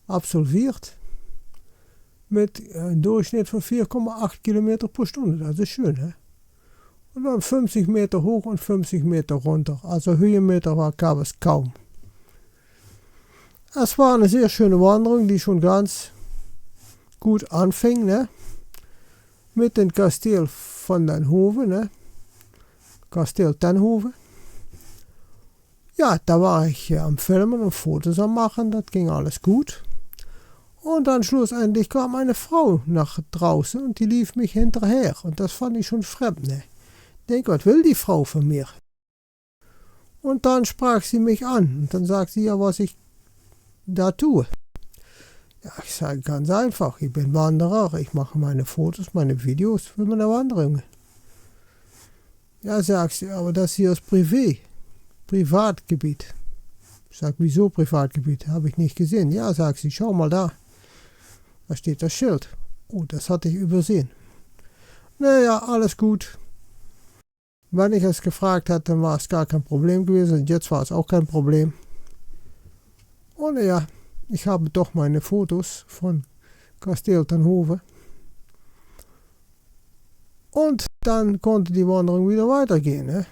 absolviert. Mit einem Durchschnitt von 4,8 Kilometer pro Stunde. Das ist schön, ne? Und dann 50 Meter hoch und 50 Meter runter. Also Höhenmeter gab es kaum. Es war eine sehr schöne Wanderung, die schon ganz gut anfing, ne? Mit dem Kasteel von den Hoven, ne? Kasteel ten Hoven. Ja, da war ich am Filmen und Fotos am machen, das ging alles gut. Und dann schlussendlich kam eine Frau nach draußen und die lief mich hinterher. Und das fand ich schon fremd, ne? Ich denke, was will die Frau von mir? Und dann sprach sie mich an und dann sagt sie ja, was ich da tue. Ja, ich sage ganz einfach, ich bin Wanderer, ich mache meine Fotos, meine Videos für meine Wanderungen. Ja, sagt sie, aber das hier ist Privatgebiet. Ich sage, wieso Privatgebiet? Habe ich nicht gesehen. Ja, sagt sie, schau mal da. Da steht das Schild. Oh, das hatte ich übersehen. Naja, alles gut. Wenn ich es gefragt hatte, dann war es gar kein Problem gewesen. Und jetzt war es auch kein Problem. Und ja, ich habe doch meine Fotos von Kasteel ten Hoven. Und dann konnte die Wanderung wieder weitergehen, ne?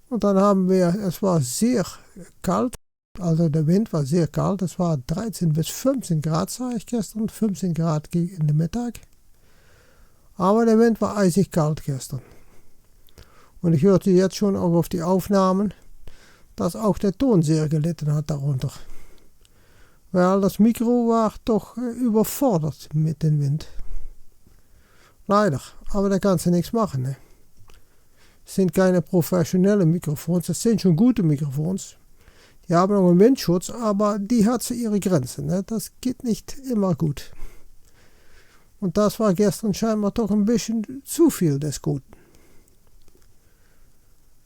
Und dann haben wir, es war sehr kalt, also der Wind war sehr kalt, es war 13 bis 15 Grad, sah ich gestern, 15 Grad in den Mittag. Aber der Wind war eisig kalt gestern. Und ich hörte jetzt schon auch auf die Aufnahmen, dass auch der Ton sehr gelitten hat darunter. Weil das Mikro war doch überfordert mit dem Wind. Leider, aber da kannst du nichts machen, ne? Es sind keine professionellen Mikrofons, das sind schon gute Mikrofons. Die haben auch einen Windschutz, aber die hat so ihre Grenzen, ne? Das geht nicht immer gut. Und das war gestern scheinbar doch ein bisschen zu viel des Guten.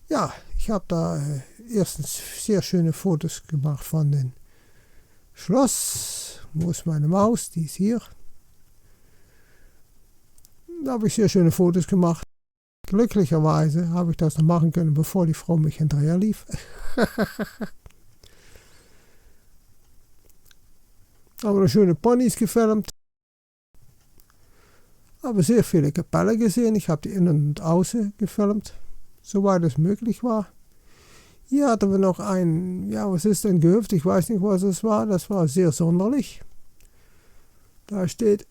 Ja, ich habe da erstens sehr schöne Fotos gemacht von dem Schloss. Wo ist meine Maus? Die ist hier. Da habe ich sehr schöne Fotos gemacht. Glücklicherweise habe ich das noch machen können, bevor die Frau mich hinterher lief. Habe noch schöne Ponys gefilmt. Habe sehr viele Kapellen gesehen. Ich habe die innen und außen gefilmt, soweit es möglich war. Hier hatten wir noch ein, ja, was ist denn Gehöft? Ich weiß nicht, was es war. Das war sehr sonderlich. Da steht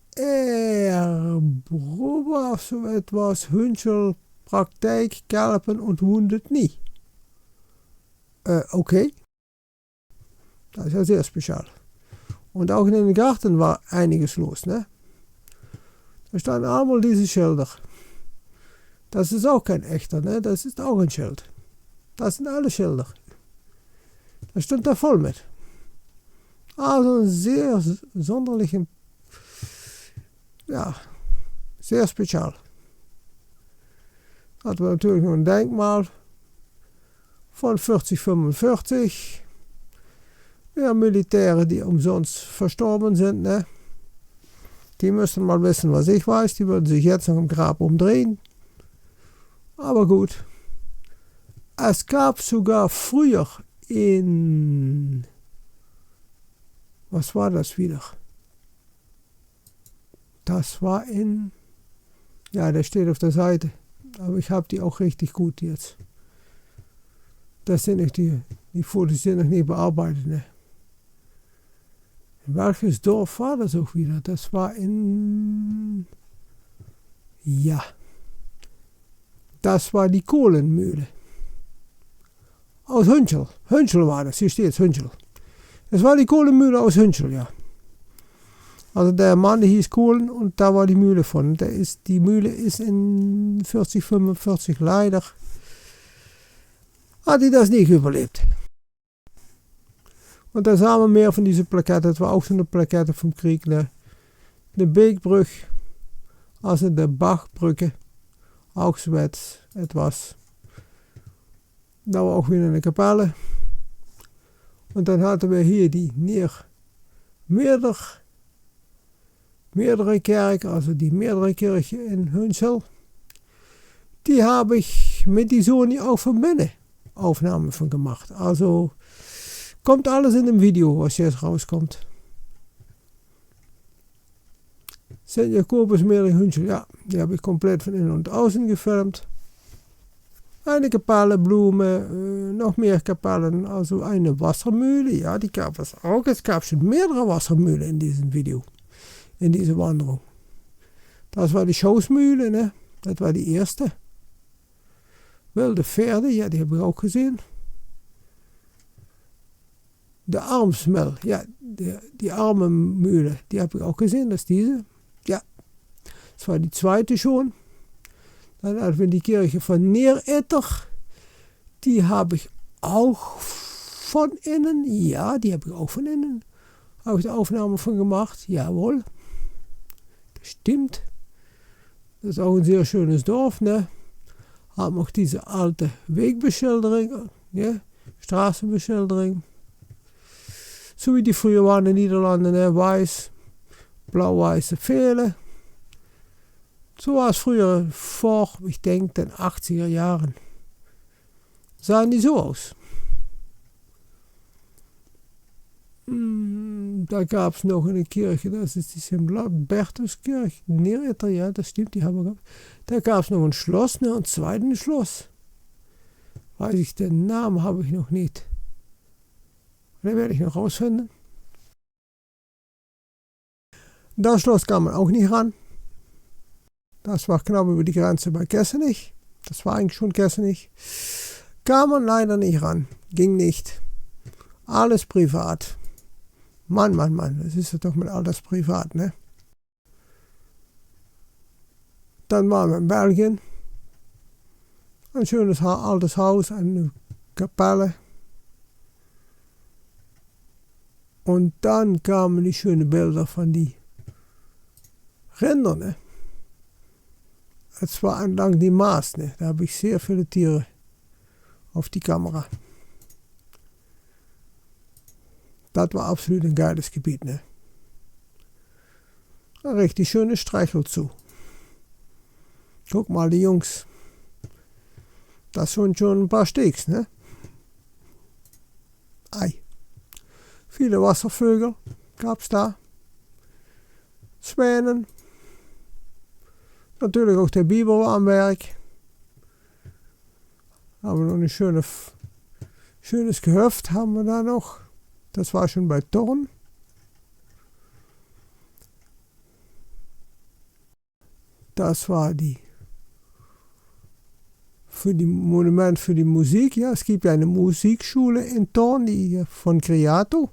Probe auf so etwas, Hünschel, Praktijk, Kelpen und Wounded nie. Okay. Das ist ja sehr spezial. Und auch in den Garten war einiges los, ne? Da standen einmal diese Schilder. Das ist auch kein echter, ne? Das ist auch ein Schild. Das sind alle Schilder. Das stimmt da voll mit. Also ein sehr sonderlichen, ja, sehr spezial. Hatten wir natürlich noch ein Denkmal von 4045. Ja, Militäre, die umsonst verstorben sind, ne? Die müssten mal wissen, was ich weiß. Die würden sich jetzt noch im Grab umdrehen. Aber gut. Es gab sogar früher in... Was war das wieder? Das war in... Ja, der steht auf der Seite. Aber ich habe die auch richtig gut jetzt. Das sind nicht die Fotos sind noch nicht bearbeitet, ne? In welches Dorf war das auch wieder? Das war in... Ja. Das war die Kohlenmühle. Aus Hünschel. Hünschel war das. Hier steht es, Hünschel. Das war die Kohlenmühle aus Hünschel, ja. Also der Mann, der hieß Kohlen und da war die Mühle von. Die Mühle ist in 40, 45 leider hat die das nicht überlebt. Want dan samen we meer van deze plaketten. Het was ook zo'n plaketten van Krieg. De Beekbrug. Als de Bachbrücke. Ook zoiets. Het was. Dat was ook weer in de kapelle. En dan hadden we hier die meerdere kerken. Also die meerdere Kirche in Hunsel. Die habe ich mit die Sony auch von binnen Aufnahmen von gemacht. Also kommt alles in dem Video, was jetzt rauskommt. St. Jakobus Meer Hunsel, ja, die habe ich komplett von innen und außen gefilmt. Eine Kapelle, Blumen, noch mehr Kapellen, also eine Wassermühle, ja, die gab es auch. Es gab schon mehrere Wassermühlen in diesem Video, in dieser Wanderung. Das war die Schoßmühle, ne? Das war die erste. Wilde Pferde, ja, die habe ich auch gesehen. De Armsmel, ja, die Armenmühle, die habe ich auch gesehen, das ist diese. Ja, das war die zweite schon. Dann hatten wir die Kirche von Neeretter, die habe ich auch von innen, ja, die habe ich auch von innen. Habe ich die Aufnahme von gemacht, jawohl. Das stimmt. Das ist auch ein sehr schönes Dorf, ne. Haben auch diese alte Wegbeschilderung, ja, Straßenbeschilderung. So wie die früher waren in den Niederlanden, ne? Weiß, blau-weiße Pfähle. So war es früher vor, ich denke, den 80er Jahren. Sahen die so aus. Da gab es noch eine Kirche, das ist die St. Bertuskirche, Neeretter, ja, das stimmt, die haben wir gehabt. Da gab es noch ein Schloss, ne, ein zweites Schloss. Weiß ich, den Namen habe ich noch nicht. Den werde ich noch rausfinden. Das Schloss kam man auch nicht ran. Das war knapp über die Grenze bei Kessenich. Das war eigentlich schon Kessenich. Kam man leider nicht ran. Ging nicht. Alles privat. Mann, das ist ja doch mit alles privat, ne? Dann waren wir in Belgien. Ein schönes altes Haus, eine Kapelle. Und dann kamen die schönen Bilder von die Rinder, ne? Es war entlang die Maas, ne? Da habe ich sehr viele Tiere auf die Kamera. Das war absolut ein geiles Gebiet, ne? Ein richtig schönes Streichel zu. Guck mal, die Jungs. Das sind schon ein paar Steaks, ne? Ei. Viele Wasservögel gab es da. Schwänen. Natürlich auch der Biber war am Werk. Haben wir noch ein schönes Gehöft haben wir da noch. Das war schon bei Thorn. Das war für die Monument für die Musik. Ja, es gibt ja eine Musikschule in Thorn, die von Creato.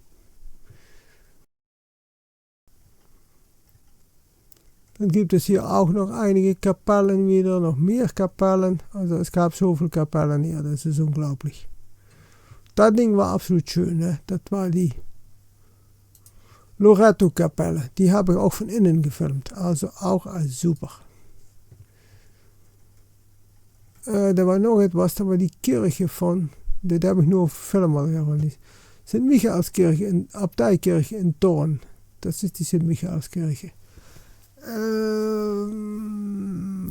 Dann gibt es hier auch noch einige Kapellen wieder, noch mehr Kapellen. Also es gab so viele Kapellen hier, das ist unglaublich. Das Ding war absolut schön, ne? Das war die Loretto-Kapelle. Die habe ich auch von innen gefilmt, also auch als super. Da war noch etwas, da war die Kirche von, das habe ich nur auf Film gesehen. St. Michaelskirche, Abteikirche in Thorn. Das ist die St. Michaelskirche.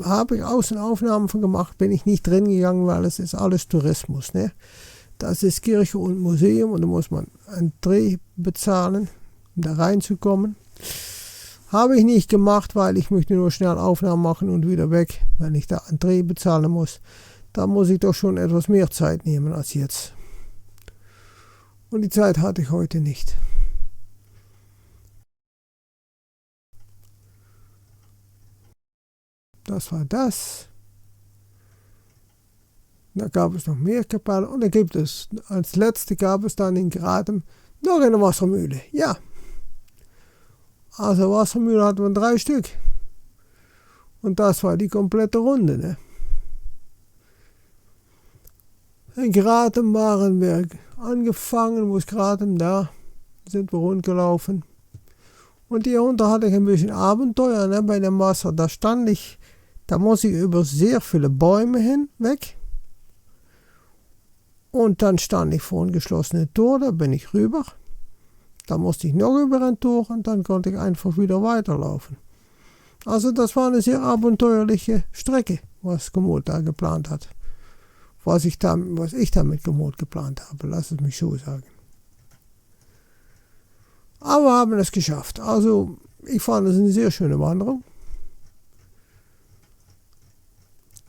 Habe ich Außenaufnahmen von gemacht, bin ich nicht drin gegangen, weil es ist alles Tourismus, ne? Das ist Kirche und Museum und da muss man einen Dreh bezahlen, um da reinzukommen. Habe ich nicht gemacht, weil ich möchte nur schnell Aufnahmen machen und wieder weg. Wenn ich da einen Dreh bezahlen muss, dann muss ich doch schon etwas mehr Zeit nehmen als jetzt. Und die Zeit hatte ich heute nicht. Das war das. Da gab es noch mehr Kapellen und dann gibt es, als letzte gab es dann in Gradem noch eine Wassermühle. Ja. Also Wassermühle hatten wir 3 Stück. Und das war die komplette Runde, ne? In Gratem waren wir angefangen, wo ist Gratem da, sind wir rundgelaufen. Und hierunter hatte ich ein bisschen Abenteuer, ne, bei dem Wasser. Da muss ich über sehr viele Bäume hinweg. Und dann stand ich vor einem geschlossenen Tor, da bin ich rüber. Da musste ich noch über ein Tor und dann konnte ich einfach wieder weiterlaufen. Also das war eine sehr abenteuerliche Strecke, was Komoot da geplant hat. Was ich da mit Komoot geplant habe, lass es mich so sagen. Aber wir haben es geschafft. Also ich fand es eine sehr schöne Wanderung.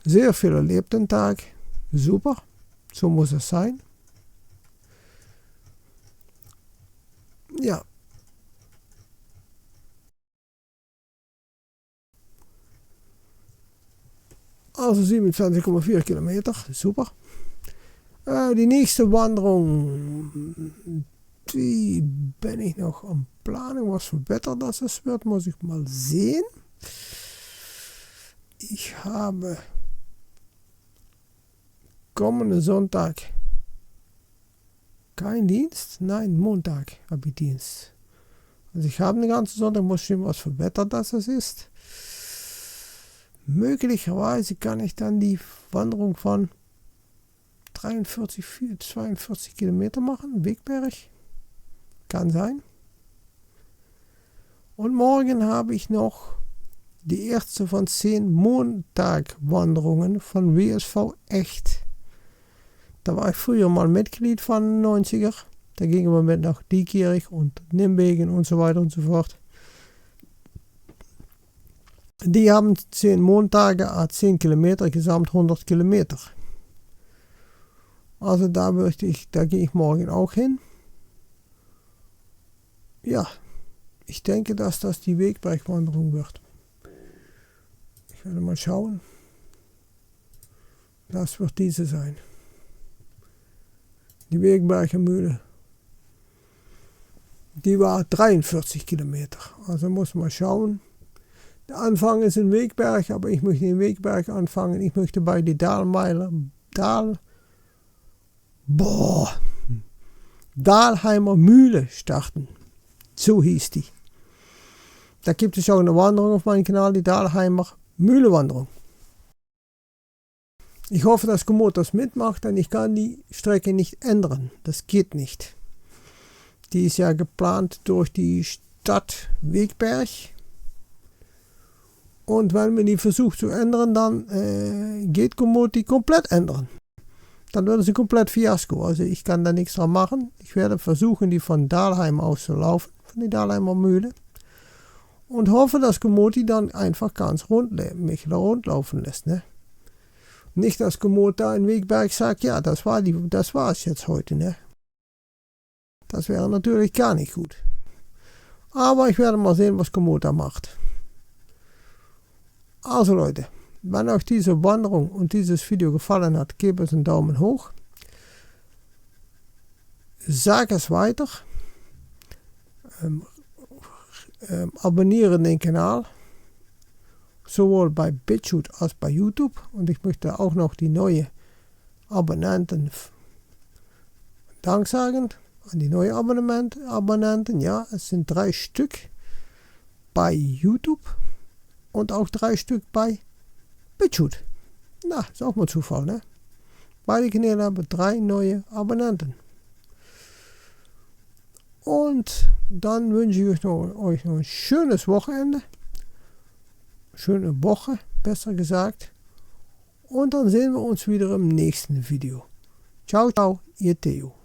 Sehr viel erlebt den Tag. Super, so muss es sein. Ja. Also 27,4 Kilometer, super. Die nächste Wanderung, die bin ich noch am Planen, was für Wetter das wird, muss ich mal sehen. Ich habe kommenden Sonntag kein Dienst, nein, Montag habe ich Dienst. Also ich habe den ganzen Sonntag, muss sehen, was für Wetter das ist. Möglicherweise kann ich dann die Wanderung von 42 Kilometer machen, Wegberg. Kann sein. Und morgen habe ich noch die erste von 10 Montagwanderungen von WSV Echt. Da war ich früher mal Mitglied von 90er. Da gingen wir mit nach Diekirch und Nimwegen und so weiter und so fort. Die haben 10 Montage, 10 Kilometer, gesamt 100 Kilometer. Also da gehe ich morgen auch hin. Ja, ich denke, dass das die Wegbergwanderung wird. Ich werde mal schauen. Das wird diese sein. Die Wegberger Mühle. Die war 43 Kilometer. Also muss man schauen. Der Anfang ist in Wegberg, aber ich möchte in Wegberg anfangen. Ich möchte bei die Dahlheimer Mühle starten. So hieß die. Da gibt es auch eine Wanderung auf meinem Kanal, die Dahlheimer Mühlewanderung. Ich hoffe, dass Komoot das mitmacht, denn ich kann die Strecke nicht ändern. Das geht nicht. Die ist ja geplant durch die Stadt Wegberg. Und wenn man die versucht zu ändern, dann geht Komoot die komplett ändern. Dann wird es ein komplett Fiasko. Also ich kann da nichts dran machen. Ich werde versuchen, die von Dahlheim aus zu laufen, von der Dahlheimer Mühle. Und hoffe, dass Komoot die dann einfach ganz mich rundlaufen lässt. Ne? Nicht, dass Komoot da in Wegberg sagt, ja, das war es jetzt heute. Ne? Das wäre natürlich gar nicht gut. Aber ich werde mal sehen, was Komoot da macht. Also Leute, wenn euch diese Wanderung und dieses Video gefallen hat, gebt es einen Daumen hoch. Sag es weiter. Abonniere den Kanal. Sowohl bei BitChute als bei YouTube. Und ich möchte auch noch die neuen Abonnenten Dank sagen. An die neuen Abonnenten. Ja, es sind 3 Stück bei YouTube. Und auch 3 Stück bei BitChute. Na, ist auch mal Zufall, ne? Beide Kanäle haben 3 neue Abonnenten. Und dann wünsche ich euch noch ein schönes Wochenende. Schöne Woche, besser gesagt. Und dann sehen wir uns wieder im nächsten Video. Ciao, ciao, ihr Theo.